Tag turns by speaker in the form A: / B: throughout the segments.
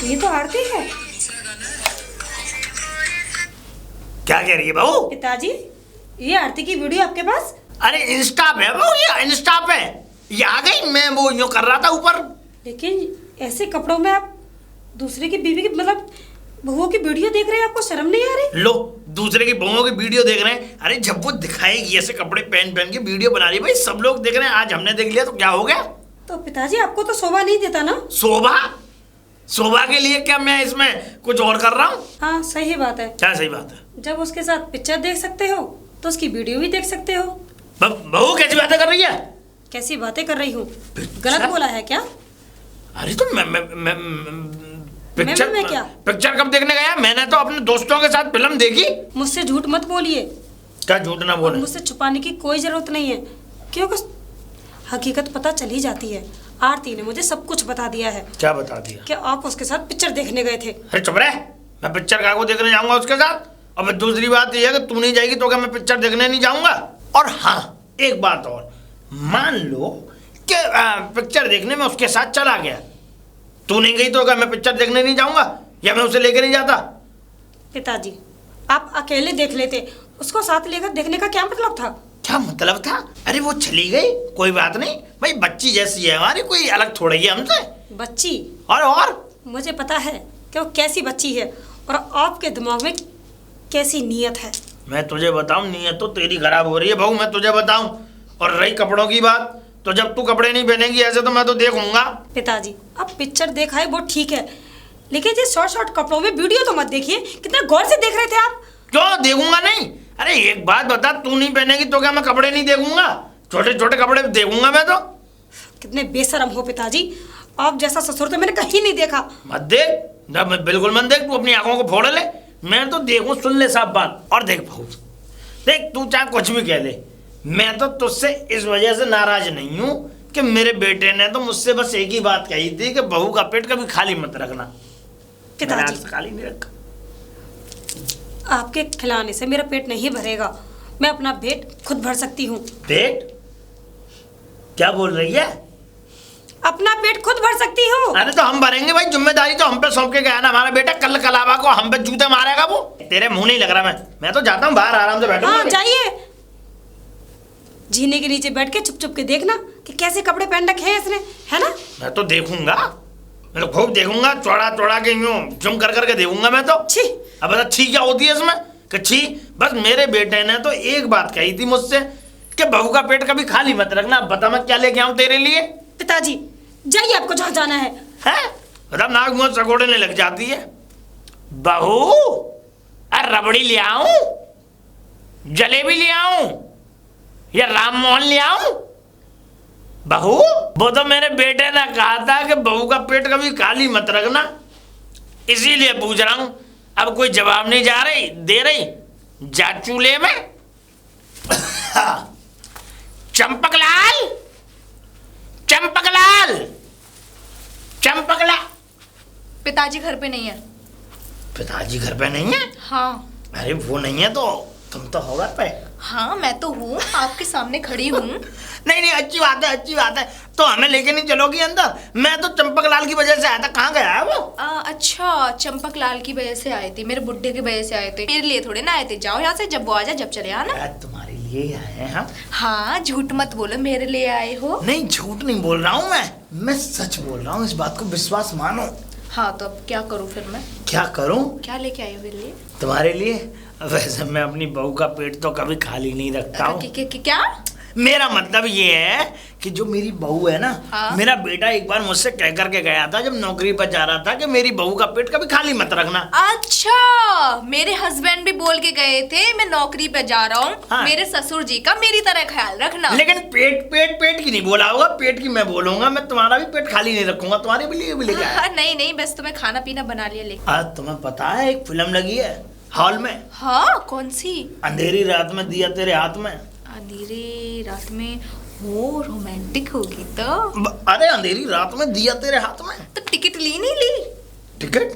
A: ये तो आरती है।
B: क्या कह रही है बहू?
A: पिताजी, ये आरती की वीडियो आपके पास?
B: अरे इंस्टा पे बहू, ये इंस्टा पे ये आ गई। मैं वो यूं कर रहा था ऊपर।
A: लेकिन ऐसे कपड़ों में आप दूसरे की बीवी की मतलब बहुओं की वीडियो देख रहे हैं, आपको शर्म नहीं आ रही?
B: लो, दूसरे की बहुओं की वीडियो देख रहे हैं। अरे जब वो दिखाएगी ऐसे कपड़े पहन पहन के वीडियो बना रही है, भाई सब लोग देख रहे हैं, आज हमने देख लिया तो क्या हो गया?
A: तो पिताजी आपको तो शोभा नहीं देता ना?
B: शोभा? शोभा के लिए क्या मैं इसमें कुछ और कर रहा हूँ?
A: हाँ सही बात है।
B: क्या सही बात है?
A: जब उसके साथ पिक्चर देख सकते हो तो उसकी वीडियो भी देख सकते हो।
B: बहू कैसी बातें कर रही है?
A: कैसी बातें कर रही हूँ? गलत बोला है क्या?
B: अरे तो पिक्चर
A: मैं क्या?
B: पिक्चर कब देखने गया? मैंने तो अपने दोस्तों के साथ फिल्म देखी।
A: मुझसे झूठ मत बोलिए।
B: क्या झूठ ना बोले?
A: मुझसे छुपाने की कोई जरूरत नहीं है, क्योंकि हकीकत पता चली जाती है। आरती ने मुझे सब कुछ बता दिया है।
B: क्या बता दिया?
A: कि आप उसके साथ पिक्चर देखने गए थे।
B: अरे चुप रहे, मैं पिक्चर का को देखने जाऊंगा उसके साथ? और दूसरी बात यह है कि तू नहीं जाएगी तो क्या मैं पिक्चर देखने नहीं जाऊंगा? और हाँ, एक बात और, मान लो कि पिक्चर देखने में उसके साथ चला गया, तू नहीं गई तो क्या मैं पिक्चर देखने नहीं जाऊंगा या मैं उसे लेकर नहीं जाता?
A: पिताजी, आप अकेले देख लेते, उसको साथ लेकर देखने का क्या मतलब था?
B: क्या मतलब था? अरे वो चली गई, कोई बात नहीं भाई, बच्ची जैसी है हमारी, कोई अलग थोड़ी है हमसे।
A: बच्ची?
B: और
A: मुझे पता है कि वो कैसी बच्ची है और आपके दिमाग में कैसी नीयत है।
B: मैं तुझे बताऊं, नीयत तो तेरी खराब हो रही है बहू, मैं तुझे बताऊं। और रही कपड़ों की बात, तो जब तू कपड़े नहीं पहनेगी ऐसे तो मैं तो देखूंगा।
A: पिताजी, अब पिक्चर देखा है वो ठीक है, लेकिन ये शॉर्ट शॉर्ट कपड़ों में वीडियो तो मत देखिए। कितना गौर से देख रहे थे आप?
B: क्यों देखूंगा नहीं? अरे एक बात बता, तू नहीं पहनेगी तो क्या मैं कपड़े नहीं देखूंगा? छोटे छोटे कपड़े देखूंगा मैं तो।
A: कितने बेशरम हो पिताजी, आप जैसा ससुर तो मैंने कहीं नहीं देखा।
B: मत देख ना, बिल्कुल मत देख, तू अपनी आंखों को फोड़ ले, मैं तो देखूं, सुन ले साफ बात। और देख बहू, देख तू चाहे कुछ भी कह ले, मैं तो तुझसे इस वजह से नाराज नहीं हूं कि मेरे बेटे ने तो मुझसे बस एक ही बात कही थी कि बहू का पेट कभी खाली मत रखना।
A: पिताजी,
B: खाली नहीं रखा।
A: आपके खिलाने से मेरा पेट नहीं भरेगा, मैं अपना पेट खुद भर सकती हूँ।
B: पेट? क्या बोल रही है?
A: अपना पेट खुद भर सकती हूँ।
B: अरे तो हम भरेंगे भाई, जिम्मेदारी तो हम पे सौंप के गया ना हमारा बेटा। कल कलावा को हम पे जूते मारेगा वो। तेरे मुंह नहीं लग रहा, मैं तो जाता हूँ बाहर, आराम से बैठूंगा।
A: हाँ जाइए, जीने के नीचे बैठ के चुप चुप के देखना कि कैसे कपड़े पहन रखे हैं इसने, है ना?
B: मैं तो देखूंगा, मैं तो खूब देखूंगा, चौड़ा चौड़ा के यूं जुम कर करके देखूंगा मैं तो।
A: छी!
B: अब बता छी क्या होती है इसमें कि छी? बस मेरे बेटे ने तो एक बात कही थी मुझसे कि बहू का पेट कभी खाली मत रखना। बता मैं क्या लेके आऊं तेरे लिए?
A: पिताजी जाइए, आपको जहाँ जाना है।
B: हैं? बता नाक मुंह चकोड़ने लग जाती है। बहू, अरे रबड़ी ले आऊं, जलेबी ले आऊं या राम मोहन ले आऊं? बहू, वो तो मेरे बेटे ने कहा था कि बहू का पेट कभी खाली मत रखना, इसीलिए पूछ रहा हूं। अब कोई जवाब नहीं जा रही दे रही, जा चूल्हे में। चंपकलाल, चंपकलाल, चंपकलाल।
C: पिताजी घर पे नहीं है।
B: पिताजी घर पे नहीं है?
C: हाँ।
B: अरे वो नहीं है तो तुम तो हो घर पे।
C: हाँ मैं तो हूँ, आपके सामने खड़ी हूँ।
B: नहीं नहीं, अच्छी बात है, अच्छी बात है। तो हमें लेके नहीं चलोगी अंदर? मैं तो चंपकलाल की वजह से आया था। कहाँ गया है वो?
C: अच्छा, चंपक लाल की वजह से आए थे, मेरे बुड्ढे की वजह से आए थे, मेरे लिए थोड़े ना आए थे। जाओ यहाँ से, जब वो आ जाए जब चले आना।
B: तुम्हारे लिए ही आए हैं हम।
C: हाँ झूठ मत बोलो, मेरे लिए आए हो।
B: नहीं झूठ नहीं बोल रहा हूँ मैं सच बोल रहा हूँ, इस बात को विश्वास मानो।
C: हाँ तो अब क्या करूँ फिर मैं?
B: क्या करूँ?
C: क्या लेके आई हो मेरे लिए?
B: तुम्हारे लिए? वैसे मैं अपनी बहू का पेट तो कभी खाली नहीं रखता हूँ।
C: क्या?
B: मेरा मतलब ये है कि जो मेरी बहू है ना,
C: हाँ?
B: मेरा बेटा एक बार मुझसे कह करके गया था जब नौकरी पर जा रहा था कि मेरी बहू का पेट कभी खाली मत रखना।
C: अच्छा, मेरे हस्बैंड भी बोल के गए थे मैं नौकरी पे जा रहा हूँ,
B: हाँ।
C: मेरे ससुर जी का मेरी तरह ख्याल रखना।
B: लेकिन पेट की नहीं बोला होगा, पेट की मैं बोलूंगा। मैं तुम्हारा भी पेट खाली नहीं रखूंगा, तुम्हारे भी लिए भी लेके आया।
C: नहीं नहीं, बस तुम्हें खाना पीना बना लिया लेके।
B: आज तुम्हें पता है एक फिल्म लगी है हॉल में?
C: हाँ कौन सी?
B: अंधेरी रात में दिया तेरे हाथ में।
C: अंधेरी रात में? वो रोमांटिक होगी तो।
B: अरे अंधेरी रात में दिया तेरे हाथ में।
C: तो टिकट ली नहीं ली?
B: टिकट?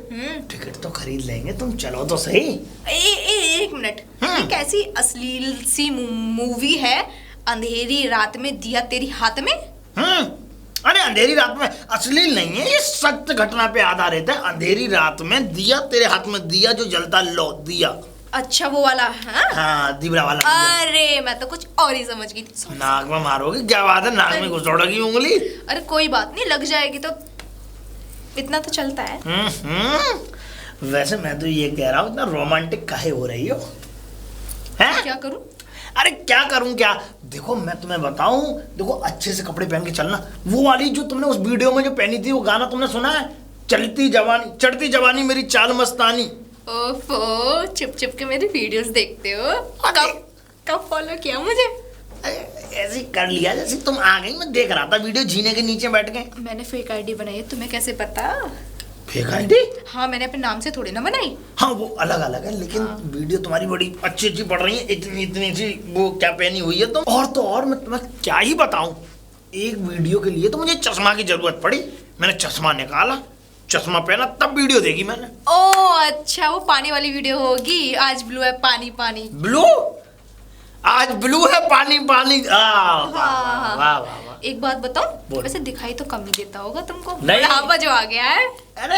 B: टिकट तो खरीद लेंगे, तुम चलो तो सही।
C: एक मिनट, ये कैसी अश्लील सी मूवी है, अंधेरी रात में दिया तेरी हाथ में?
B: अरे अरे अंधेरी रात में अश्लील नहीं है, ये सत्य घटना पे आधारित है। अंधेरी रात में दिया, तेरे हाथ में दिया जो जलता, लो दिया।
C: अच्छा वो वाला,
B: हाँ दिबरा वाला दिया।
C: अरे मैं तो कुछ और ही समझ गई थी।
B: नाक में मारोगी क्या बात है, नाक में घुसोड़ोगी उंगली।
C: अरे कोई बात नहीं, लग जाएगी तो इतना तो चलता है।
B: वैसे मैं तो ये कह रहा हूँ, इतना रोमांटिक काहे हो रही हो? हैं?
C: क्या करूं?
B: अरे क्या करूं क्या? देखो मैं तुम्हें बताऊं, देखो अच्छे से कपड़े पहन के चलना। वो वाली जो तुमने उस वीडियो में जो पहनी थी, वो गाना तुमने सुना है? चलती जवानी चढ़ती जवानी मेरी चाल मस्तानी।
C: ओफो, चुप चुप के मेरी वीडियोस देखते हो। कब फॉलो किया मुझे?
B: ऐसे कर लिया जैसे तुम आ गई। मैं देख रहा था वीडियो, जीने के नीचे बैठ के।
C: मैंने फेक आईडी बनाई है, तुम्हें कैसे पता?
B: Fake ID?
C: हाँ, मैंने अपने नाम से थोड़ी ना बनाई।
B: हाँ वो अलग अलग है, लेकिन वीडियो तुम्हारी बड़ी अच्छी अच्छी पड़ रही है। इतनी इतनी सी वो क्या पहनी हुई है तुम। और तो और मैं तुम्हें क्या ही बताऊं, एक वीडियो के लिए तो मुझे चश्मा की जरूरत पड़ी। मैंने चश्मा निकाला, चश्मा पहना, तब वीडियो देखी मैंने।
C: ओ अच्छा, वो पानी वाली वीडियो होगी। आज ब्लू है पानी पानी।
B: ब्लू? आज ब्लू है पानी पानी। वाह वाह वाह।
C: एक बात बताऊं, वैसे दिखाई तो कम ही देता होगा तुमको।
B: नहीं।
C: बुढ़ापा जो आ गया है।
B: अरे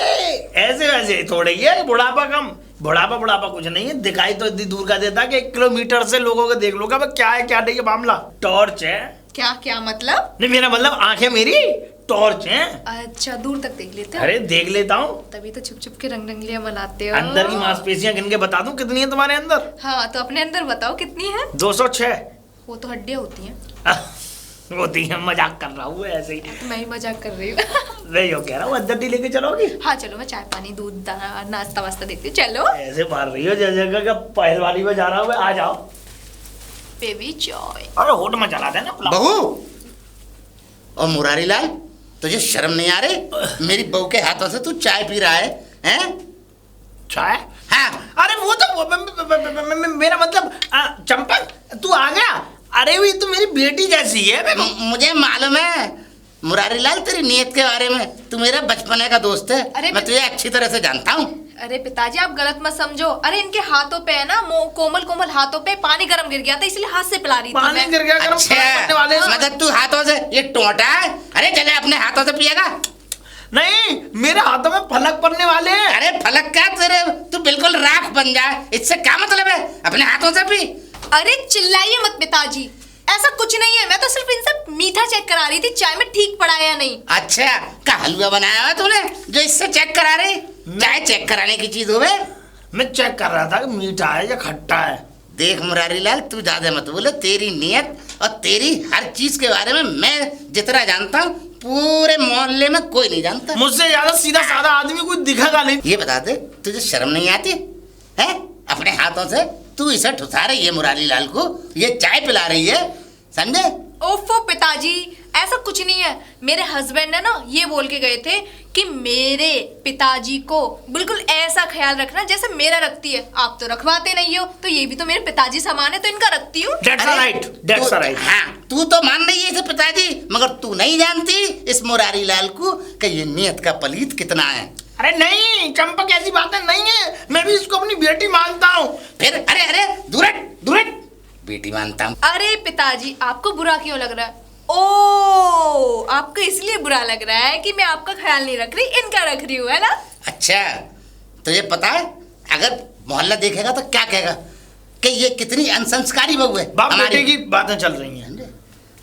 B: ऐसे वैसे थोड़े ही है, बुढ़ापा कम। बुढ़ापा कुछ नहीं है, दिखाई तो इतनी दूर का देता कि 1 किलोमीटर से लोगों को देख लूंगा क्या है क्या नहीं है मामला। टॉर्च है।
C: क्या क्या मतलब?
B: नहीं मेरा मतलब आंखें मेरी टॉर्च हैं।
C: अच्छा, दूर तक देख लेते हो?
B: अरे देख लेता हूँ,
C: तभी तो छुप छुप के रंग रंगलियां बनाते हो।
B: अंदर की मांसपेशियां गिन के बता दूं कितनी है तुम्हारे अंदर?
C: हाँ तो अपने अंदर बताओ कितनी है।
B: 206।
C: वो तो हड्डियां होती हैं।
B: होती है, मजाक कर रहा हूँ ऐसे ही।
C: तो मैं ही मजाक कर रही हूँ।
B: मैं यो कह रहा हूँ, अंदर लेके चलोगी?
C: हाँ चलो, मैं चाय पानी दूध नाश्ता वास्ता देखती हूँ। चलो।
B: ऐसे मार रही हो जैसे जगह पहलवानी में जा रहा हूँ। आ जाओ
C: बेबी चाय।
B: अरे होट में चला देना।
D: बहू और मुरारी लाल, तुझे शर्म नहीं आ रही? मेरी बहू के हाथों से तू चाय पी रहा है, हैं?
B: चाय?
D: हाँ।
B: अरे वो तो मेरा मतलब चंपक तू आ गया। अरे वो तो मेरी बेटी जैसी है।
D: मुझे मालूम है मुरारी लाल, तेरी नीयत के बारे में। तू मेरा बचपने का दोस्त है।
C: अरे
D: मैं तुझे अच्छी तरह से जानता हूँ।
C: अरे पिताजी, आप गलत मत समझो। अरे इनके हाथों पे है ना, कोमल कोमल हाथों पे पानी गर्म गिर गया था, इसलिए हाथ से पिला रही थी
B: पानी
C: मैं।
B: गिर गया गर्म करने वाले।
D: मतलब तू हाथों से ये टोटा है? अरे चले अपने हाथों से पिएगा।
B: नहीं, मेरे हाथों में फलक पड़ने वाले हैं।
D: अरे फलक क्या तेरे, तू बिल्कुल राख बन जाए, इससे क्या मतलब है? अपने हाथों से पी।
C: अरे चिल्लाइए मत पिताजी, ऐसा कुछ नहीं है। मैं तो सिर्फ इनसे मीठा चेक करा रही थी, चाय में ठीक पड़ा है या नहीं।
D: अच्छा, का हलवा बनाया हुआ तूने जो इससे चेक करा रही? चाय चेक कराने की चीज होवे।
B: मैं चेक कर रहा था कि मीठा है या खट्टा है।
D: देख मुरारी लाल, तू ज्यादा मत बोले। तेरी नियत और तेरी हर चीज के बारे में मैं जितना जानता हूँ, पूरे मोहल्ले में कोई नहीं जानता।
B: मुझसे ज्यादा सीधा साधा आदमी कोई दिखेगा नहीं।
D: ये बता दे, तुझे शर्म नहीं आती है? अपने हाथों से तू इसे ठुसा रही है मुरारी लाल को, ये चाय पिला रही है, समझे?
C: ओफो पिताजी, ऐसा कुछ नहीं है। मेरे हस्बैंड है ना, ये बोल के गए थे कि मेरे पिताजी को बिल्कुल ऐसा ख्याल रखना जैसे मेरा रखती है। आप तो रखवाते नहीं हो, तो ये भी तो मेरे पिताजी समान है, तो इनका रखती हूँ।
D: हाँ, तू तो मान रही है इसे पिताजी, मगर तू नहीं जानती इस मुरारी लाल को कि ये नियत का पलीत कितना है।
B: अरे नहीं चंपक, ऐसी बातें नहीं है। मैं भी इसको अपनी बेटी मानता हूँ।
D: फिर अरे दूरट बेटी मानता हूँ।
C: अरे पिताजी, आपको बुरा क्यों लग रहा है? ओ, आपको इसलिए बुरा लग रहा है कि मैं आपका ख्याल नहीं रख रही, इनका रख रही हूँ, है ना?
D: अच्छा, तुझे पता है अगर मोहल्ला देखेगा तो क्या कहेगा कि ये कितनी अनसंस्कारी बहू है।
B: बाप बेटे की बातें चल रही हैं।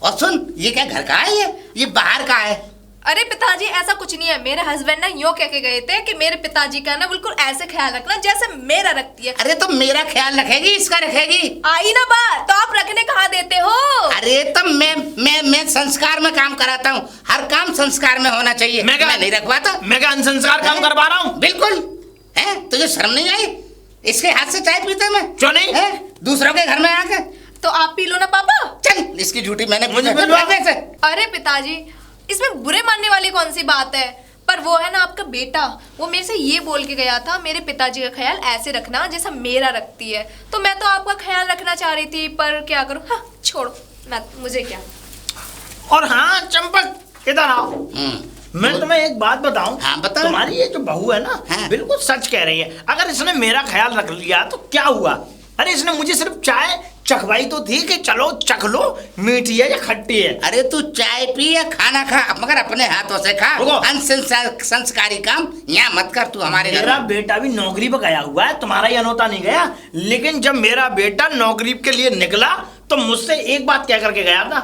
D: और सुन, ये क्या घर का है? ये बाहर का है।
C: अरे पिताजी, ऐसा कुछ नहीं है। मेरे हस्बैंड ना यूं कह के गए थे कि मेरे पिताजी का ना बिल्कुल ऐसे ख्याल रखना जैसे मेरा रखती है।
D: अरे तो मेरा ख्याल रखेगी, इसका रखेगी?
C: आई ना बात, तो आप रखने कहाँ देते हो?
D: अरे तो मैं संस्कार में काम कराता हूँ। हर काम संस्कार में होना चाहिए। मैं नहीं रखवाता।
B: मैं क्या अनसंस्कार काम करवा रहा हूँ?
D: बिल्कुल है। तुझे शर्म नहीं आई? इसके हाथ से चाय पीते मैं?
B: क्यों नहीं?
D: दूसरों के घर में आके।
C: तो आप पी लो ना पापा।
D: चल, इसकी झूठी मैंने
B: मुझे
C: अरे पिताजी, इसमें बुरे मानने वाली कौन सी बात है? पर वो है ना आपका बेटा, वो मेरे से ये बोल के गया था मेरे पिताजी का ख्याल ऐसे रखना जैसा मेरा रखती है। तो मैं तो आपका ख्याल रखना चाह रही थी, पर क्या करूं। हाँ, छोड़ो, मुझे क्या।
B: और हाँ चंपक, इधर आओ। मैं तुम्हें एक बात बताऊं।
D: हाँ, बता।
B: तुम्हारी ये जो बहू है ना,
D: हाँ।
B: बिल्कुल सच कह रही है। अगर इसने मेरा ख्याल रख लिया तो क्या हुआ? अरे इसने मुझे सिर्फ चखवाई तो थी कि चलो चख लो, मीठी है या खट्टी है।
D: अरे तू चाय पी या खाना खा, मगर अपने हाथों से खा।
B: रुको।
D: संस्कारी काम यहाँ मत कर तू हमारे घर
B: मेरा
D: में।
B: बेटा भी नौकरी पे गया हुआ है, तुम्हारा ही अनोता नहीं गया। लेकिन जब मेरा बेटा नौकरी के लिए निकला तो मुझसे एक बात कह करके गया था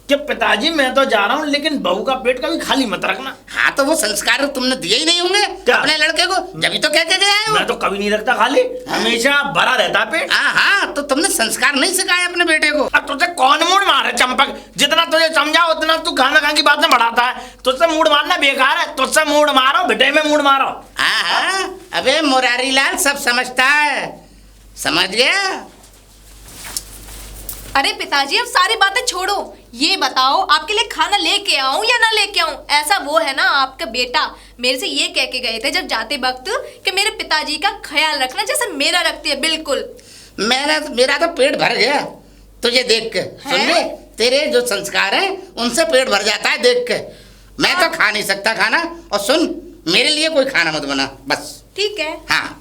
B: कि पिताजी मैं तो जा रहा हूँ, लेकिन बहू का पेट कभी खाली मत रखना।
D: हाँ तो वो संस्कार तुमने दिए ही नहीं होंगे
B: क्या?
D: अपने लड़के को, जब तो कह के गया है वो।
B: मैं तो कभी नहीं रखता खाली, हमेशा भरा रहता पेट।
D: हाँ, तो तुमने संस्कार नहीं सिखाया अपने बेटे को।
B: अब तुझे कौन मूड मारे चंपक, जितना तुझे समझाओ उतना तू खाना खा की बात में बढ़ाता है। तुझसे मूड मारना बेकार है, तुझसे मूड मारो, बेटे में मूड मारो।
D: हाँ, अबे मुरारी लाल सब समझता है, समझ गया।
C: अरे पिताजी अब सारी बातें छोड़ो, ये बताओ आपके लिए खाना लेके आऊं या ना लेके आऊं? ऐसा वो है ना आपका बेटा मेरे से ये कह के गए थे जब जाते वक्त कि मेरे पिताजी का ख्याल रखना जैसे मेरा रखती है। बिल्कुल।
D: मेरा तो पेट भर गया तुझे देख के। सुन ले, तेरे जो संस्कार हैं उनसे पेट भर जाता है देख के। मैं तो खा नहीं सकता खाना। और सुन, मेरे लिए कोई खाना मत बना बस।
C: ठीक है।
D: हाँ,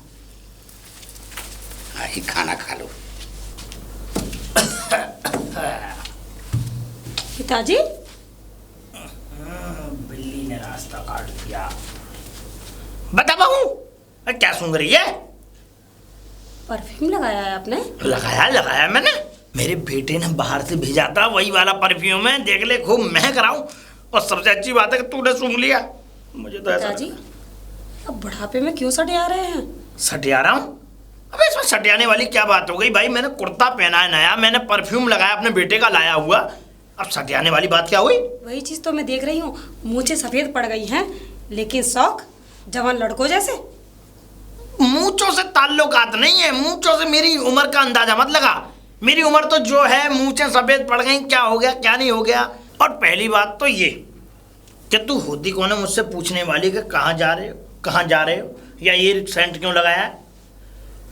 D: ही खाना खा लो।
A: पिताजी
B: बिल्ली ने रास्ता काट दिया। बता बहू, क्या सूंघ रही है?
A: परफ्यूम लगाया है आपने?
B: लगाया मैंने। मेरे बेटे ने बाहर से भेजा था, वही वाला परफ्यूम है, देख ले खूब महक रहा हूँ। और सबसे अच्छी बात है कि तूने सूंघ लिया। मुझे तो ऐसा
A: पिताजी अब बुढ़ापे में क्यों सटे आ रहे हैं?
B: सटिया रहा हूँ? अबे इसमें सटियाने वाली क्या बात हो गई भाई? मैंने कुर्ता पहना है नया, मैंने परफ्यूम लगाया अपने बेटे का लाया हुआ, अब सटियाने वाली बात क्या हुई?
A: वही चीज तो मैं देख रही हूँ, मूंछें सफेद पड़ गई हैं, लेकिन शौक जवान लड़कों जैसे।
B: मूंछों से ताल्लुकात नहीं है, मूंछों से मेरी उम्र का अंदाजा मत लगा। मेरी उम्र तो जो है, मूंछें सफेद पड़ गई, क्या हो गया क्या नहीं हो गया। और पहली बात तो ये कि तू होती कौन है मुझसे पूछने वाली कि कहाँ जा रहे हो, या ये सेंट क्यों लगाया है?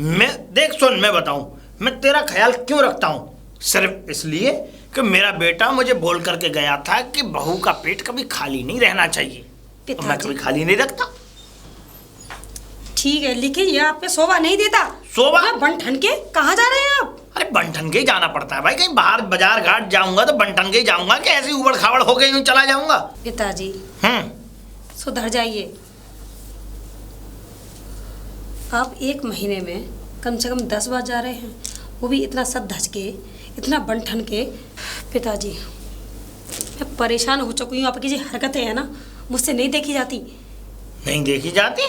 B: मैं देख सुन, मैं बताऊं, मैं तेरा ख्याल क्यों रखता हूं? सिर्फ इसलिए कि मेरा बेटा मुझे बोल करके गया था कि बहू का पेट कभी खाली नहीं रहना चाहिए। तो मैं कभी खाली नहीं रखता।
A: ठीक है, लेकिन ये आप पे शोभा नहीं देता।
B: शोभा?
A: बन ठन के कहाँ जा रहे हैं आप?
B: अरे बंठन के ही जाना पड़ता है भाई, कहीं बाहर बाजार घाट जाऊंगा तो बंठन के ही जाऊंगा कि ऐसे उबड़ खाबड़ होके यूं चला जाऊंगा?
A: पिताजी सुधर जाइए। आप एक महीने में कम से कम 10 बार जा रहे हैं, वो भी इतना सज धज के, इतना बंठन के। पिताजी मैं परेशान हो चुकी हूँ, आपकी जो हरकतें हैं ना मुझसे नहीं देखी जाती।
B: नहीं देखी जाती?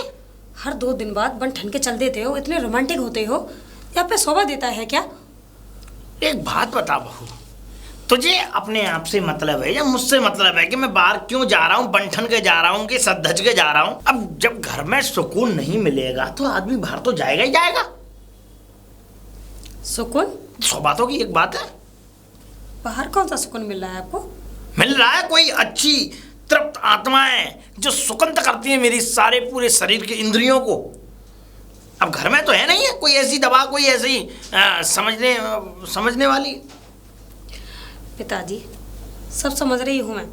A: हर 2 दिन बाद बंठन के चल देते हो, इतने रोमांटिक होते हो, या पे शोभा देता है क्या?
B: एक बात बता बहू, तुझे अपने आप से मतलब है या मुझसे मतलब है कि मैं बाहर क्यों जा रहा हूँ, बंठन के जा रहा हूँ कि सद्धज के जा रहा हूँ? अब जब घर में सुकून नहीं मिलेगा तो आदमी बाहर तो जाएगा ही जाएगा।
A: सुकून?
B: 100 बातों की एक बात है।
A: बाहर कौन सा सुकून मिल रहा है आपको?
B: मिल रहा है कोई अच्छी तृप्त आत्माएं जो सुकंत करती है मेरी सारे पूरे शरीर के इंद्रियों को। अब घर में तो है नहीं है कोई ऐसी दवा, कोई ऐसी समझने वाली।
A: पिताजी सब समझ रही हूँ मैं,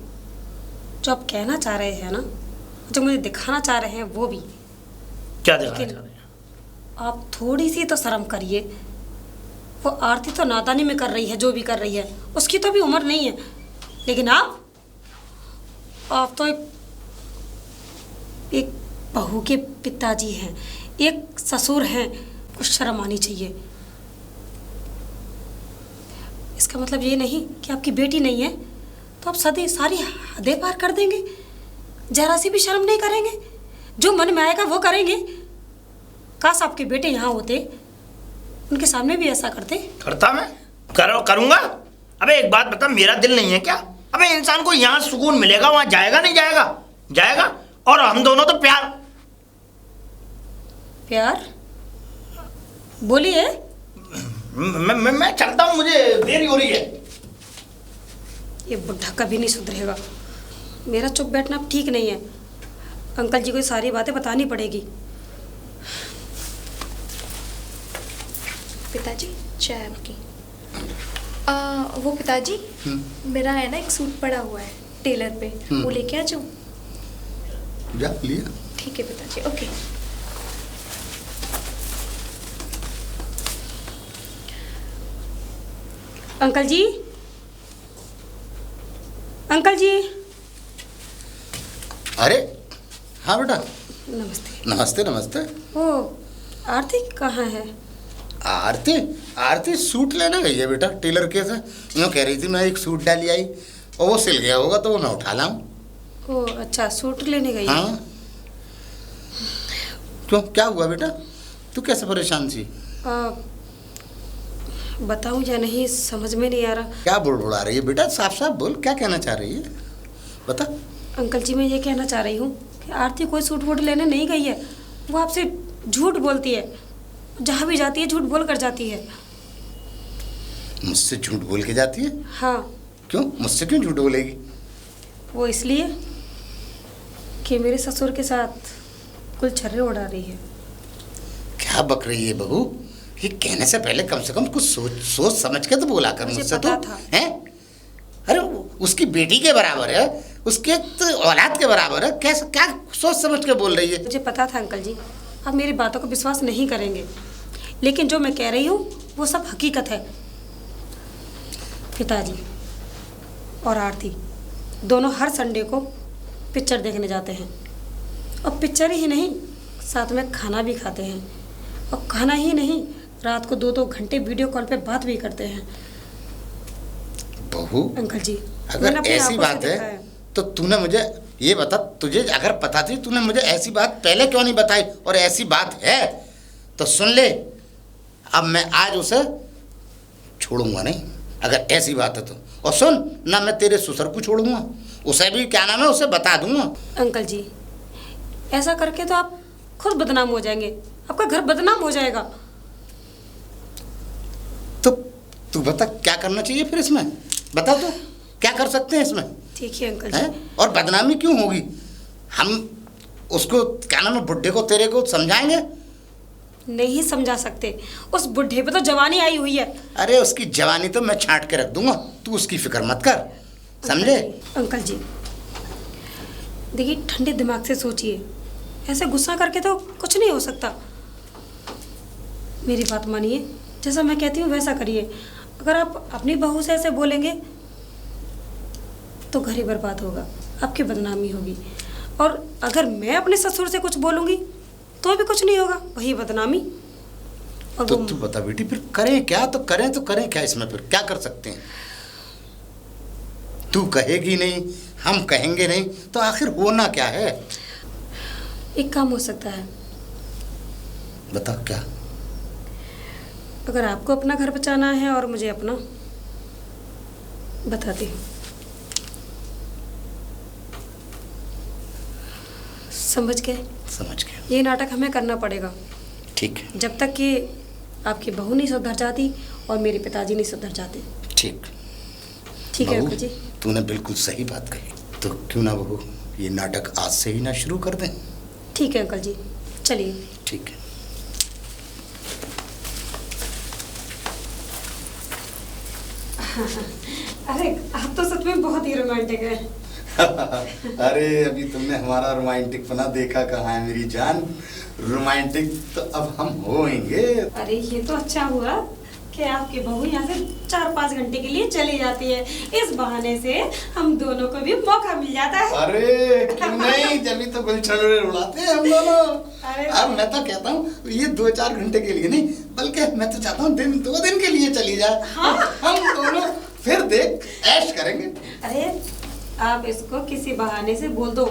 A: जो आप कहना चाह रहे हैं ना, जो मुझे दिखाना चाह रहे हैं वो भी।
B: क्या दिखाना चाह रहे हैं?
A: आप थोड़ी सी तो शर्म करिए। वो आरती तो नादानी में कर रही है, जो भी कर रही है, उसकी तो भी उम्र नहीं है, लेकिन आप तो एक बहू के पिताजी हैं, एक ससुर हैं, कुछ शर्म आनी चाहिए। इसका मतलब ये नहीं कि आपकी बेटी नहीं है तो आप सारी हदें पार कर देंगे, जरा सी भी शर्म नहीं करेंगे, जो मन में आएगा वो करेंगे। काश आपके बेटे यहाँ होते, उनके सामने भी ऐसा करते।
B: करता मैं करूँगा। अबे एक बात बता, मेरा दिल नहीं है क्या? अबे इंसान को यहाँ सुकून मिलेगा, वहाँ जाएगा नहीं जाएगा? जाएगा। और हम दोनों तो
A: प्यार बोलिए।
B: मैं चलता हूँ, मुझे देरी हो रही है।
A: ये बुढ़ा कभी नहीं सुधरेगा। मेरा चुप बैठना अब ठीक नहीं है। अंकल जी को सारी बातें बतानी पड़ेगी।
C: पिताजी चाय आपकी। वो पिताजी मेरा है ना एक सूट पड़ा हुआ है टेलर पे, वो लेके आ जाऊँ?
D: जा लिया।
C: ठीक है पिताजी, ओके।
A: अंकल जी, अंकल जी।
D: अरे हाँ बेटा।
A: नमस्ते।
D: नमस्ते नमस्ते।
A: ओ, आरती कहाँ है?
D: आरती आरती सूट लेने गई है बेटा टेलर के से। यूँ कह रही थी मैं एक सूट डाली आई और वो सिल गया होगा तो वो मैं उठा लाऊं।
A: ओ अच्छा, सूट लेने गई।
D: हाँ क्यों, क्या हुआ बेटा? तू कैसे परेशान थी?
A: बताऊं या नहीं समझ में नहीं आ रहा।
D: क्या बुड़बुड़ा रही है बेटा? साफ साफ बोल, क्या कहना चाह रही है, बता।
A: अंकल जी, मैं ये कहना चाह रही हूँ कि आरती कोई सूट वूट लेने नहीं गई है। वो आपसे झूठ बोलती है, जहाँ भी जाती है झूठ बोल कर जाती है।
D: मुझसे झूठ बोल के जाती है?
A: हाँ।
D: क्यों, मुझसे क्यों झूठ बोलेगी?
A: वो इसलिए कि मेरे ससुर के साथ कुल छर्रे उड़ा रही है।
D: क्या बक रही है बहू? ये कहने से पहले कम से कम कुछ सोच समझ के तो बोला कर
A: मुझे
D: मुझसे।
A: पता
D: तो
A: था।
D: हैं? अरे उसकी बेटी के बराबर है, उसके तो औलाद के बराबर है, कैसे क्या सोच समझ के बोल रही है?
A: मुझे पता था अंकल जी, आप मेरी बातों को विश्वास नहीं करेंगे, लेकिन जो मैं कह रही हूँ वो सब हकीकत है। पिताजी और आरती दोनों हर संडे को पिक्चर देखने जाते हैं, और पिक्चर ही नहीं, साथ में खाना भी खाते हैं, और खाना ही नहीं, रात को 2-2 घंटे वीडियो कॉल पे बात भी करते हैं।
D: बहू
A: अंकल जी, मैंने
D: अगर
A: अपनी
D: ऐसी
A: आंखों से
D: बात
A: देखा
D: है तो तूने मुझे ये बता, तुझे अगर पता थी तूने मुझे ऐसी बात पहले क्यों नहीं बताई? और ऐसी बात है तो सुन ले, अब मैं आज उसे छोड़ूंगा नहीं अगर ऐसी बात है तो। और सुन ना, मैं तेरे ससुर को छोड़ूंगा, उसे भी क्या नाम है उसे बता दूंगा।
A: अंकल जी, ऐसा करके तो आप खुद बदनाम हो जाएंगे, आपका घर बदनाम हो जाएगा।
D: तो तू बता क्या करना चाहिए फिर इसमें, बता तो क्या कर सकते हैं इसमें?
A: ठीक है अंकल जी।
D: हैं? और बदनामी क्यों होगी? हम उसको क्या नाम है, बुढ़े को तेरे को समझाएंगे?
A: नहीं समझा सकते, उस बुढ़े पे तो जवानी आई हुई है।
D: अरे उसकी जवानी तो मैं छांट के रख दूंगा, तू उसकी फिक्र मत कर, समझे?
A: अंकल जी देखिए, ठंडे दिमाग से सोचिए, ऐसे गुस्सा करके तो कुछ नहीं हो सकता। मेरी बात मानिए, जैसा मैं कहती हूँ वैसा करिए। अगर आप अपनी बहू से ऐसे बोलेंगे तो घर ही बर्बाद होगा, आपकी बदनामी होगी। और अगर मैं अपने ससुर से कुछ बोलूँगी तो भी कुछ नहीं होगा, वही बदनामी। और
D: तो
A: वो
D: तू बता बेटी, फिर करें क्या? तो करें क्या इसमें, फिर क्या कर सकते हैं? तू कहेगी नहीं, हम कहेंगे नहीं, तो आखिर होना क्या है?
A: एक काम हो सकता है।
D: बता क्या?
A: अगर आपको अपना घर बचाना है और मुझे अपना, बताती हूँ। समझ गए?
D: समझ गया।
A: ये नाटक हमें करना पड़ेगा
D: ठीक है।
A: जब तक कि आपकी बहू नहीं सुधर जाती और मेरे पिताजी नहीं सुधर जाते।
D: ठीक
A: ठीक है
D: बहू,
A: अंकल जी।
D: तूने बिल्कुल सही बात कही। तो क्यों ना बहू, ये नाटक आज से ही ना शुरू कर दें?
A: ठीक है अंकल जी, चलिए।
D: ठीक है।
A: अरे आप तो सच में बहुत ही रोमांटिक हैं।
D: अरे अभी तुमने हमारा रोमांटिक पना देखा कहाँ है मेरी जान? रोमांटिक तो अब हम होएंगे।
A: अरे ये तो अच्छा हुआ कि आपकी बहू यहाँ से 4-5 घंटे के लिए चली जाती है, इस बहाने से हम दोनों को भी मौका मिल जाता है।
D: अरे क्यों नहीं, जब तो गुलछड़े उड़ाते हैं हम दोनों।
A: अरे
D: अब मैं तो कहता हूँ ये 2-4 घंटे के लिए नहीं, बल्कि मैं तो चाहता हूँ 2 दिन के लिए चली जाए।
A: हाँ?
D: हम दोनों फिर देख ऐश करेंगे।
A: अरे आप इसको किसी बहाने से बोल दो,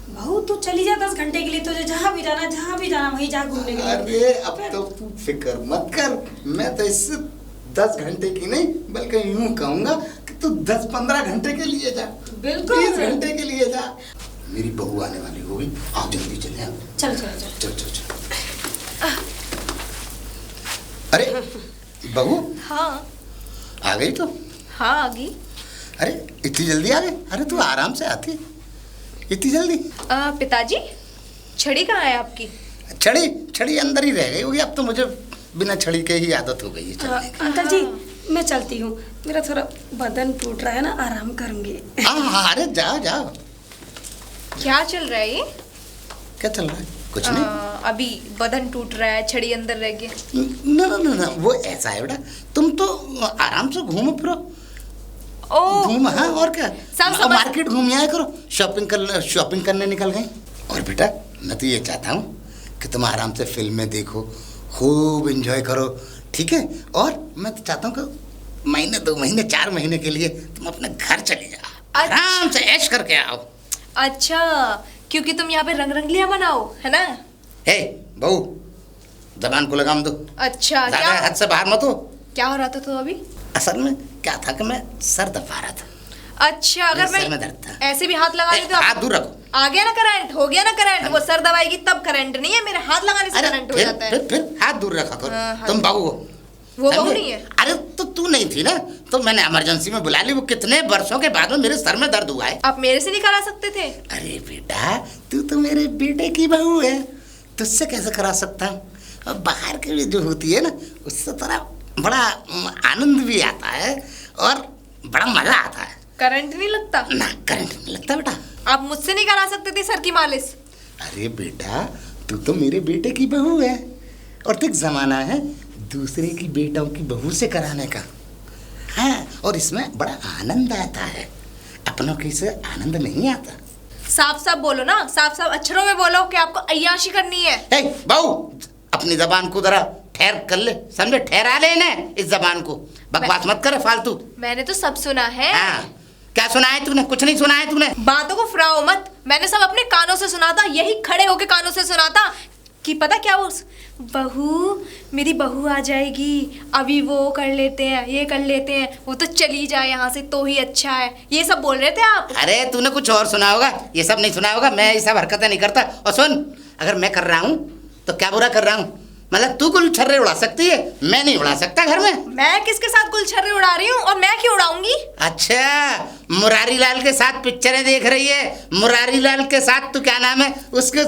A: बहू तू चली जा 10 घंटे के लिए, तुझे जहाँ भी जाना वहीं जा घूमने के लिए।
D: अरे अब तो तू फिक्र मत कर, मैं तो इससे 10 घंटे की नहीं बल्कि यूं कहूंगा कि तू 10-15 घंटे के लिए जा,
A: बिल्कुल
D: 20 घंटे के लिए जा। मेरी बहू आने वाली होगी, आप जल्दी चले आओ।
A: चल।
D: चल। अरे बहू
C: हाँ
D: आ गई? तो
C: हाँ आ गई।
D: अरे इतनी जल्दी आ गई? अरे तू आराम से आती, इतनी जल्दी?
C: पिताजी, छड़ी कहाँ है आपकी?
D: छड़ी अंदर ही रह गई होगी, अब तो मुझे बिना छड़ी के ही आदत हो गई है चलने की।
A: अंकल जी मैं चलती हूँ, मेरा थोड़ा बदन टूट रहा है ना, आराम करूँगी।
D: हाँ, अरे जाओ।
C: क्या चल रहा है ये?
D: क्या चल रहा है? कुछ नहीं।
C: अभी बदन टूट रहा है, छड़ी अंदर रह गई।
D: ना ना ना ना, वो ऐसा है बेटा, तुम तो आराम से घूमो फिरो। घूम, हाँ और क्या,
C: सब
D: मार्केट घूम आया करो, शॉपिंग करने निकल गए। और बेटा मैं तो ये चाहता हूँ कि तुम आराम से फिल्में देखो, खूब एंजॉय करो, ठीक है। और मैं तो चाहता हूँ कि महीने 2 महीने 4 महीने के लिए तुम अपने घर चले जाओ, आराम से ऐश करके आओ।
C: अच्छा, क्योंकि तुम यहाँ पे रंग रंगलियां बनाओ, है ना?
D: हे बहू, जबान को लगाम दो।
C: अच्छा,
D: ज्यादा हद से बाहर मत हो।
C: क्या हो रहा था तो अभी?
D: असल में क्या था कि मैं सर दबा रहा था।
C: अच्छा, अगर
D: सर में दर्द था।
C: ऐसे भी हाथ लगा लेते हो,
D: हाथ दूर रखो।
C: आ गया ना करंट, हो गया ना करंट। वो सर दबाएगी तब करंट नहीं है, मेरे हाथ लगाने से करंट हो जाता है।
D: फिर हाथ दूर रखा करो।
C: हाँ,
D: तुम बहू हो,
C: वो बहू नहीं है।
D: अरे तो तू नहीं थी ना, तो मैंने इमरजेंसी में बुला ली। वो कितने वर्षों के बाद में मेरे सर में दर्द हुआ है।
C: आप मेरे से नहीं करा सकते थे?
D: अरे बेटा, तू तो मेरे बेटे की बहू है, तुझसे कैसे करा सकता हूँ। और बाहर की जो होती है ना, उससे थोड़ा बड़ा आनंद भी आता है और बड़ा मजा आता है।
C: करंट नहीं लगता
D: ना? करंट नहीं लगता बेटा।
C: आप मुझसे नहीं करा सकते थे सर की मालिश?
D: अरे बेटा, तू तो मेरे बेटे की बहू है, और देख जमाना है दूसरे की बेटों की बहू से कराने का। हाँ, और इसमें बड़ा आनंद आता है, अपनों की से आनंद नहीं आता।
C: साफ साफ बोलो ना, साफ साफ अक्षरों में बोलो कि आपको अय्याशी करनी है।
D: बहू, अपनी जबान को जरा ठहर कर ले, समझे, ठहरा ले ना इस जबान को, बकवास मत करे फालतू।
C: मैंने तो सब सुना है।
D: हाँ, क्या सुना है तूने? कुछ नहीं सुना है तूने।
C: बातों को फुराओ मत, मैंने सब अपने कानों से सुना था, यही खड़े होके कानों से सुना था कि पता क्या, वो बहू, मेरी बहू आ जाएगी, अभी वो कर लेते हैं, ये कर लेते हैं, वो तो चली जाए यहाँ से तो ही अच्छा है, ये सब बोल रहे थे आप।
D: अरे तूने कुछ और सुना होगा, ये सब नहीं सुना होगा। मैं ये सब हरकतें नहीं करता। और सुन, अगर मैं कर रहा हूँ तो क्या बुरा कर रहा हूँ? मतलब तू गुलछर्रे उड़ा सकती है, मैं नहीं उड़ा सकता घर में।
C: मैं किसके साथ गुलछर्रे उड़ा रही हूँ, और मैं क्यों उड़ाऊंगी?
D: अच्छा, मुरारी लाल के साथ पिक्चरें देख रही है, मुरारी लाल के साथ तू क्या नाम है उसके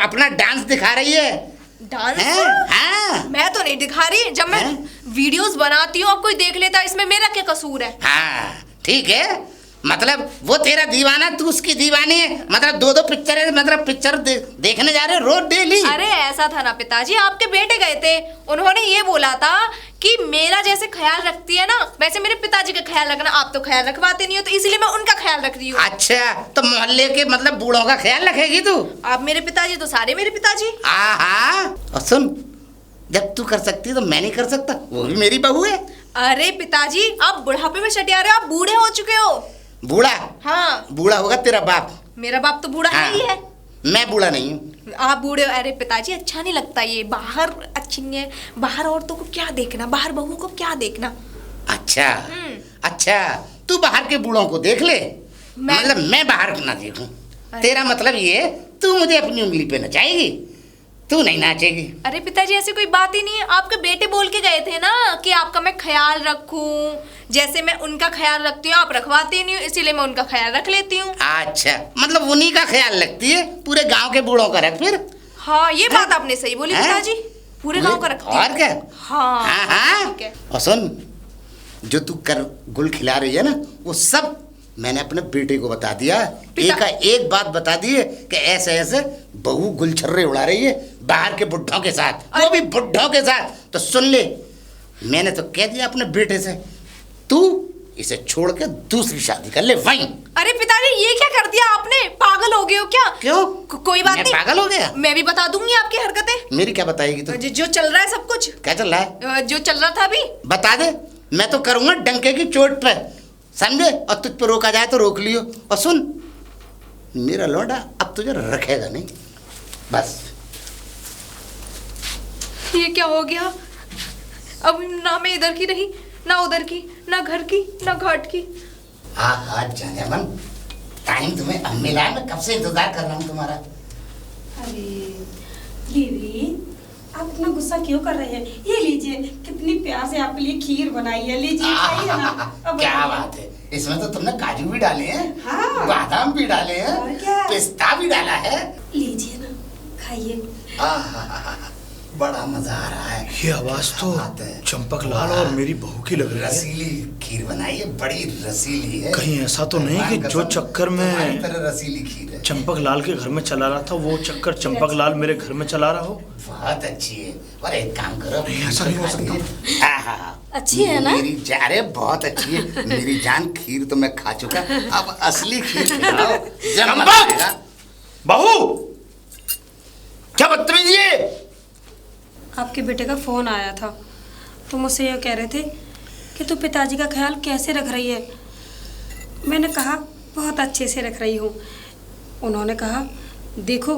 D: अपना डांस दिखा रही है।
C: डांस?
D: हाँ।
C: मैं तो नहीं दिखा रही, जब मैं वीडियोस बनाती हूँ और कोई देख लेता है, इसमें मेरा क्या कसूर है?
D: हाँ ठीक है, मतलब वो तेरा दीवाना, तू उसकी दीवानी है। मतलब 2-2 पिक्चरें, मतलब पिक्चर देखने जा रहे हो रोज डेली।
C: अरे ऐसा था ना पिताजी, आपके बेटे गए थे, उन्होंने ये बोला था कि मेरा जैसे ख्याल रखती है ना, वैसे मेरे पिताजी का ख्याल रखना। आप तो ख्याल रखवाते नहीं हो, तो इसलिए मैं उनका ख्याल रख रही हूँ।
D: अच्छा, तो मोहल्ले के मतलब बूढ़ों का ख्याल रखेगी तू?
C: आप मेरे पिताजी तो सारे मेरे पिताजी।
D: हाँ, और सुन, जब तू कर सकती है तो मैं नहीं कर सकता, वो भी मेरी बहू है।
C: अरे पिताजी, आप बुढ़ापे में चटिया रहे हो, आप बूढ़े हो चुके हो।
D: बूढ़ा?
C: हाँ।
D: बूढ़ा होगा तेरा बाप।
C: मेरा बाप तो बूढ़ा
D: हाँ,
C: ही है।
D: मैं बूढ़ा नहीं हूँ।
C: आप बूढ़े हो? अरे पिताजी, अच्छा नहीं लगता ये, बाहर अच्छी नहीं है, बाहर औरतों को क्या देखना, बाहर बहू को क्या देखना।
D: अच्छा अच्छा, तू बाहर के बूढ़ों को देख ले, मतलब मैं बाहर ना देखूं। तेरा मतलब ये, तू मुझे अपनी उंगली पे नचाएगी, तू नहीं नाचेगी।
C: अरे पिताजी, ऐसी कोई बात ही नहीं है, आपके बेटे बोल के गए थे ना कि आपका मैं ख्याल रखूं, जैसे मैं उनका ख्याल रखती हूँ, आप रखवाते नहीं हो, इसीलिए मैं उनका ख्याल रख लेती हूँ।
D: अच्छा, मतलब उन्हीं का ख्याल रखती है, पूरे गांव के बूढ़ों का रख फिर।
C: हाँ, ये बात आपने सही बोली पिताजी, पूरे गांव का रखती हूँ।
D: और क्या?
C: हाँ
D: हाँ।
C: ठीक है।
D: और सुन, जो तू कर गुल खिला रही है ना, वो सब मैंने अपने बेटे को बता दिया। एक बात बता दी है कि ऐसे ऐसे बहू गुलछर्रे उड़ा रही है बाहर के बुढ़ों के साथ, वो भी बुढ़ों के साथ। तो सुन ले, मैंने तो कह दिया अपने बेटे से, तू इसे छोड़ के दूसरी शादी कर ले वहीं।
C: अरे पिताजी, ये क्या कर दिया आपने? पागल हो गए हो क्या?
D: क्यों?
C: कोई बात नहीं,
D: पागल हो गया?
C: मैं भी बता दूंगी आपकी हरकतें।
D: मेरी क्या बताएगी तू?
C: जो चल रहा है सब कुछ।
D: क्या चल रहा है?
C: जो चल रहा था अभी
D: बता दे, मैं तो करूंगा डंके की चोट पे, समझे? और तुझ पे रोका जाए तो रोक लियो। और सुन, मेरा लौंडा अब तुझे रखेगा नहीं, बस।
C: ये क्या हो गया? अब ना मैं इधर की रही, ना उधर की, ना घर की, ना घाट की।
D: हाँ जाने मन, टाइम तुम्हें अब मिला है, मैं कब से इंतजार कर रहा हूँ तुम्हारा।
A: अरे बीवी, आप इतना गुस्सा क्यों कर रहे हैं? ये लीजिए, कितनी प्यार से आपके लिए खीर बनाई है, लीजिए खाइए ना। अब
D: क्या बात है, इसमें तो तुमने काजू भी डाले हैं,
A: हाँ,
D: बादाम भी डाले हैं,
A: और क्या,
D: पिस्ता भी डाला है।
A: लीजिए ना, खाइए।
D: बड़ा मजा आ रहा है।
B: ये आवाज तो
D: बात है।
B: चंपक लाल और मेरी बहू की लग रही है।
D: रसीली खीर बनाई है, बड़ी रसीली है।
B: कहीं ऐसा तो नहीं कि जो चक्कर में
D: तुम्हारी तरह रसीली खीर है।
B: चंपक लाल के घर में चला रहा था वो चक्कर चंपक लाल मेरे घर में चला रहा हो?
D: बहुत अच्छी है। और एक काम करो,
B: नहीं, ऐसा नहीं हो सकता।
D: हाँ,
A: अच्छी है ना?
D: मेरी अरे बहुत अच्छी है मेरी जान। खीर तो मैं खा चुका, अब असली खीर खिलाओ। जब मजा
B: चंपक!
D: आएगा।
B: बहू, क्या बदतमीजी है?
A: आपके बेटे का फ़ोन आया था तो मुझसे ये कह रहे थे कि तू पिताजी का ख्याल कैसे रख रही है। मैंने कहा बहुत अच्छे से रख रही हूँ। उन्होंने कहा देखो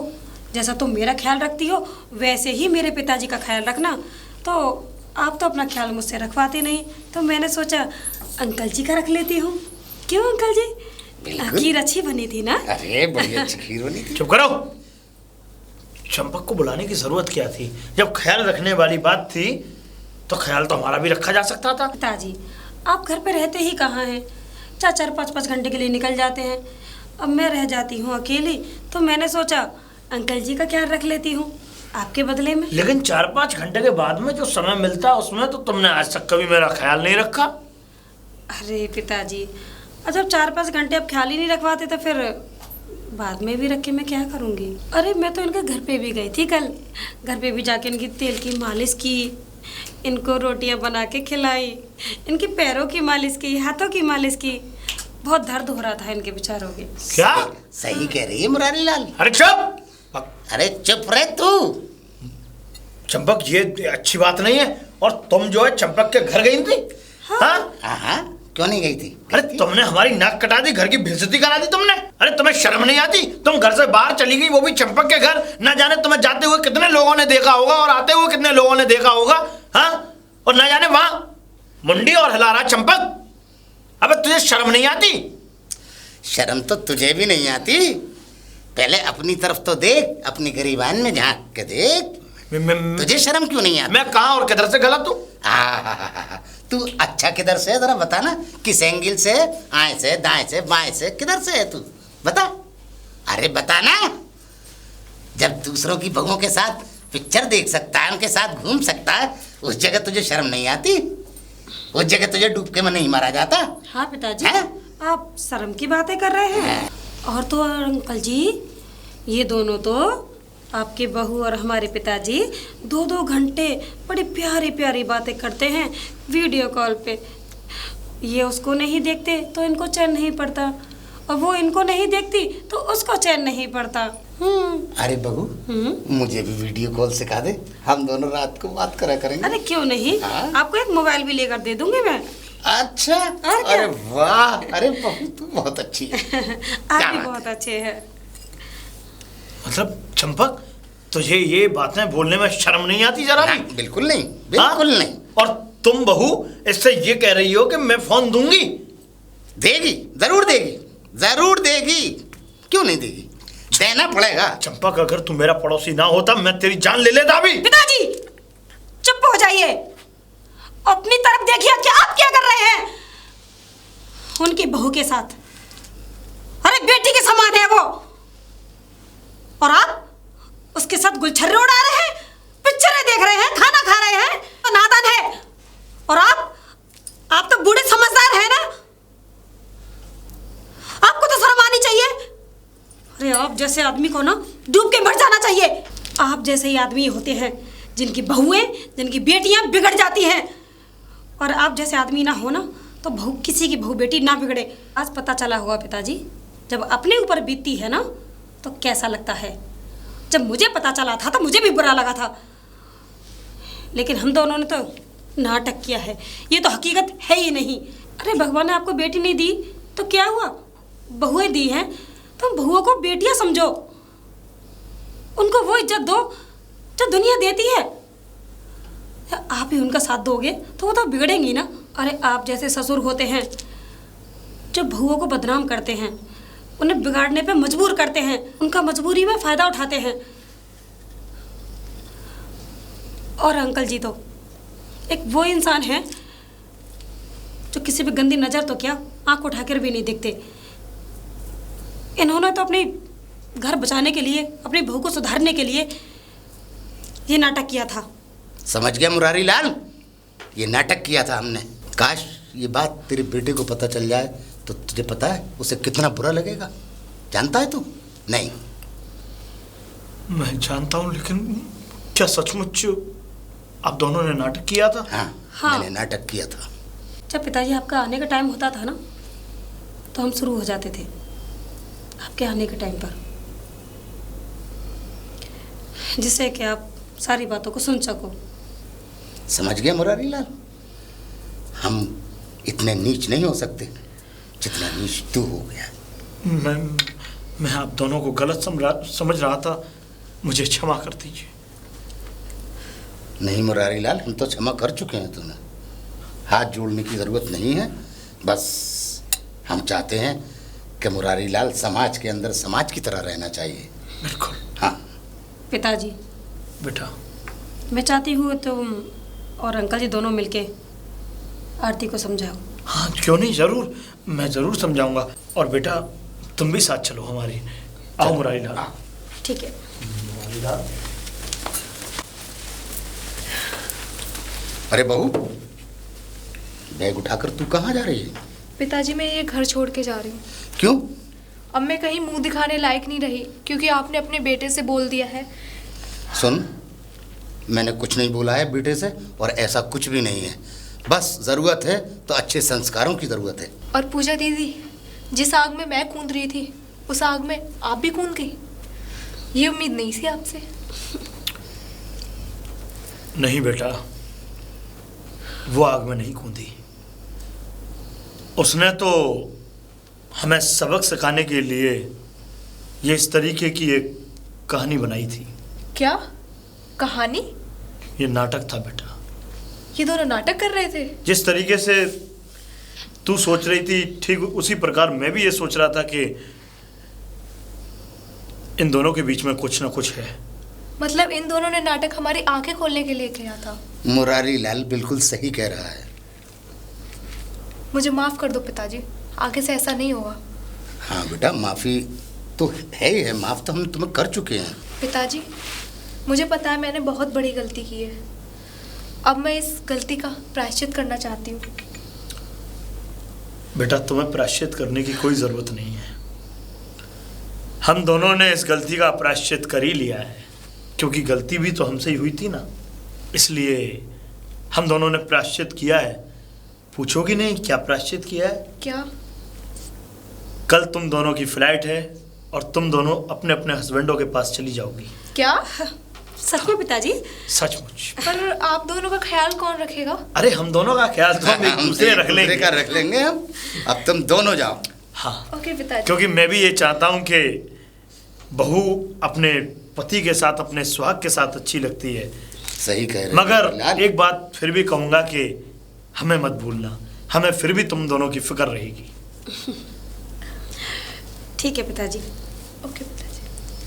A: जैसा तुम मेरा ख्याल रखती हो वैसे ही मेरे पिताजी का ख्याल रखना। तो आप तो अपना ख्याल मुझसे रखवाते नहीं, तो मैंने सोचा अंकल जी का रख लेती हूँ। क्यों अंकल जी?
D: बिल्कुल।
A: खीर अच्छी बनी थी ना?
D: अरे बड़ी अच्छी खीर बनी थी।
B: चुप करो। चंपक को बुलाने की जरूरत क्या थी? जब ख्याल रखने वाली बात थी तो ख्याल तो हमारा भी रखा जा सकता था।
A: पिताजी आप घर पे रहते ही कहाँ हैं? 4-5 घंटे के लिए निकल जाते हैं। अब मैं रह जाती हूँ अकेली, तो मैंने सोचा अंकल जी का ख्याल रख लेती हूँ आपके बदले में।
B: लेकिन 4-5 घंटे के बाद में जो समय मिलता है उसमें तो तुमने आज तक कभी मेरा ख्याल नहीं रखा।
A: अरे पिताजी और जब 4-5 घंटे आप ख्याल ही नहीं रखवाते तो फिर बाद में भी रख के मैं क्या करूँगी? अरे मैं तो इनके घर पे भी गई थी कल। घर पे भी जाके इनकी तेल की मालिश की, इनको रोटियां बना के खिलाई, इनके पैरों की मालिश की, हाथों की मालिश की। बहुत दर्द हो रहा था इनके बेचारों के।
B: क्या?
D: सही कह रही है मुरारी लाल।
B: अरे चुप।
D: अरे चुप रहे तू।
B: चंपक ये अच्छी बात नहीं है। और तुम जो है चंपक के घर गई थी? हाँ?
D: हाँ, क्यों नहीं गई थी?
B: अरे तुमने हमारी नाक कटा दी, घर की बेइज्जती करा दी तुमने। अरे तुम्हें शर्म नहीं आती? तुम घर से बाहर चली गई, वो भी चंपक के घर। ना जाने तुम्हें जाते हुए कितने लोगों ने देखा होगा और आते हुए कितने लोगों ने देखा होगा। हाँ? और ना जाने वहां मुंडी और हिला रहा चंपक। अबे तुझे शर्म नहीं आती?
D: शर्म तो तुझे भी नहीं आती? पहले अपनी तरफ तो देख, अपनी गरीबान में झांक के देख। तुझे शर्म क्यों नहीं आती?
B: मैं कहाँ और किधर से गलत हूँ?
D: तू अच्छा किधर से है जरा बता ना। किस एंगल से? आए से, दाएं से, बाएं से, किधर से है तू? बता। अरे बता ना। जब दूसरों की बहुओं के साथ पिक्चर देख सकता है, उनके साथ घूम सकता है, उस जगह तुझे शर्म नहीं आती? उस जगह तुझे डूब के में नहीं मारा जाता?
A: हाँ पिताजी
D: हैं?
A: आप शर्म की बातें कर रहे हैं। और तो और अंकल जी ये दोनों तो आपके बहू और हमारे पिताजी 2-2 घंटे बड़ी प्यारी प्यारी बातें करते हैं वीडियो कॉल पे। ये उसको नहीं देखते तो इनको चैन नहीं पड़ता, और वो इनको नहीं देखती तो उसको चैन नहीं पड़ता।
D: अरे बहू, मुझे भी वीडियो कॉल सिखा दे, हम दोनों रात को बात करा करेंगे।
A: अरे क्यों नहीं, आपको एक मोबाइल भी लेकर दे दूंगी मैं।
D: अच्छा,
A: और क्या?
D: अरे वाह, अरे बहू तू बहुत अच्छी है।
A: आप भी बहुत अच्छे हैं।
B: मतलब चंपक तुझे ये बातें बोलने में शर्म नहीं आती जरा भी?
D: बिल्कुल नहीं, बिल्कुल नहीं।
B: और तुम बहू इससे ये कह रही हो कि मैं फोन दूंगी?
D: देगी, जरूर देगी, जरूर देगी। क्यों नहीं देगी? देना पड़ेगा।
B: चंपक अगर तू मेरा पड़ोसी ना होता मैं तेरी जान ले लेता भी।
A: पिताजी चुप हो जाइए, अपनी तरफ देखिए कि आप क्या कर रहे हैं उनकी बहू के साथ। अरे बेटी के समान है वो, और आप उसके साथ गुलछर्रे उड़ा रहे हैं, पिक्चरें देख रहे हैं, खाना खा रहे हैं। तो नादान है। और आप तो बूढ़े समझदार हैं ना, आपको तो शर्म आनी चाहिए। अरे आप जैसे आदमी को ना डूब के मर जाना चाहिए। आप जैसे ही आदमी होते हैं जिनकी बहुएं, जिनकी बेटियां बिगड़ जाती हैं, और आप जैसे आदमी ना हो ना तो बहू, किसी की बहू बेटी ना बिगड़े। आज पता चला होगा पिताजी, जब अपने ऊपर बीतती है ना तो कैसा लगता है। जब मुझे पता चला था तो मुझे भी बुरा लगा था, लेकिन हम दोनों ने तो नाटक किया है, ये तो हकीकत है ही नहीं। अरे भगवान ने आपको बेटी नहीं दी तो क्या हुआ, बहुएं दी हैं तो बहुओं को बेटियां समझो, उनको वो इज्जत दो जो दुनिया देती है। आप ही उनका साथ दोगे तो वो तो बिगड़ेंगी ना। अरे आप जैसे ससुर होते हैं जो बहुओं को बदनाम करते हैं, उन्हें बिगाड़ने पे मजबूर करते हैं, उनका मजबूरी में फ़ायदा उठाते हैं। और अंकल जी तो एक वो इंसान है जो किसी भी गंदी नज़र तो क्या आंख उठाकर भी नहीं देखते। इन्होंने तो अपने घर बचाने के लिए, अपनी बहू को सुधारने के लिए ये नाटक किया था।
D: समझ गया मुरारी लाल, ये नाटक किया था हमने। काश ये बात तेरे बेटे को पता चल जाए तो तुझे पता है उसे कितना बुरा लगेगा, जानता है तू? नहीं।
B: मैं जानता हूँ, लेकिन क्या सचमुच आप दोनों ने नाटक किया था?
A: हाँ।
D: मैंने नाटक किया था।
A: जब पिताजी आपका आने का टाइम होता था ना, तो हम शुरू हो जाते थे आपके आने के टाइम पर, जिससे कि आप सारी बातों को सुन सको।
D: समझ गया मुरारी लाल, हम इतने नीच नहीं हो सकते जितना नीच तू हो गया।
B: मैं आप दोनों को गलत समझ रहा था, मुझे क्षमा कर दीजिए।
D: नहीं मुरारी लाल, हम तो क्षमा कर चुके हैं तुम्हें, हाथ जोड़ने की ज़रूरत नहीं है। बस हम चाहते हैं कि मुरारी लाल समाज के अंदर समाज की तरह रहना चाहिए।
B: बिल्कुल।
D: हाँ
A: पिताजी,
B: बेटा,
A: मैं चाहती हूँ तुम और अंकल जी दोनों मिलके आरती को समझाओ।
B: हाँ क्यों नहीं, ज़रूर, मैं ज़रूर समझाऊंगा। और बेटा तुम भी साथ चलो हमारी। आओ मुरारी लाल।
A: ठीक है।
B: मुरारी लाल।
D: अरे बहू, बैग उठाकर तू कहाँ जा रही है?
C: पिताजी मैं ये घर छोड़ के जा रही हूँ।
D: क्यों?
C: अब मैं कहीं मुंह दिखाने लायक नहीं रही, क्योंकि आपने अपने बेटे से बोल दिया है।
D: सुन, मैंने कुछ नहीं बोला है बेटे से, और ऐसा कुछ भी नहीं है। बस ज़रूरत है तो अच्छे संस्कारों की ज़रूरत है।
C: और पूजा दीदी, जिस आग में मैं कूद रही थी उस आग में आप भी कूद गई, ये उम्मीद नहीं थी आपसे।
B: नहीं बेटा, वो आग में नहीं कूदी। उसने तो हमें सबक सिखाने के लिए ये इस तरीके की एक कहानी बनाई थी।
C: क्या कहानी?
B: ये नाटक था बेटा।
C: ये दोनों नाटक कर रहे थे?
B: जिस तरीके से तू सोच रही थी, ठीक उसी प्रकार मैं भी ये सोच रहा था कि इन दोनों के बीच में कुछ ना कुछ है।
C: मतलब इन दोनों ने नाटक हमारी आंखें खोलने के लिए किया था।
D: मुरारी लाल बिल्कुल सही कह रहा है।
C: मुझे माफ कर दो पिताजी, आगे से ऐसा नहीं होगा।
D: हाँ बेटा, माफ़ी तो है ही है, माफ़ तो हम तुम्हें कर चुके हैं।
C: पिताजी, मुझे पता है मैंने बहुत बड़ी गलती की है। अब मैं इस गलती का प्रायश्चित करना चाहती हूँ।
B: बेटा तुम्हें प्रायश्चित करने की कोई ज़रूरत नहीं है। हम दोनों ने इस गलती का प्रायश्चित कर ही लिया है, क्योंकि गलती भी तो हमसे ही हुई थी ना, इसलिए हम दोनों ने प्रायश्चित किया है। पूछोगी नहीं क्या प्रायश्चित किया है?
C: क्या?
B: कल तुम दोनों की फ्लाइट है और तुम दोनों अपने अपने हस्बैंडों के पास चली जाओगी।
C: क्या?
A: सच में पिताजी?
B: सचमुच।
C: पर आप दोनों का ख्याल कौन रखेगा?
B: अरे हम दोनों का ख्याल तो हम एक दूसरे रख लेंगे।
D: का रख लेंगे हम। अब तुम दोनों जाओ।
B: हाँ,
C: ओके पिताजी।
B: क्योंकि मैं भी ये चाहता हूँ कि बहू अपने पति के साथ, अपने सुहाग के साथ अच्छी लगती है।
D: सही कह रहे
B: मगर एक बात फिर भी कहूँगा कि हमें मत भूलना, हमें फिर भी तुम दोनों की फिक्र रहेगी।
A: ठीक है पिताजी।
C: ओके।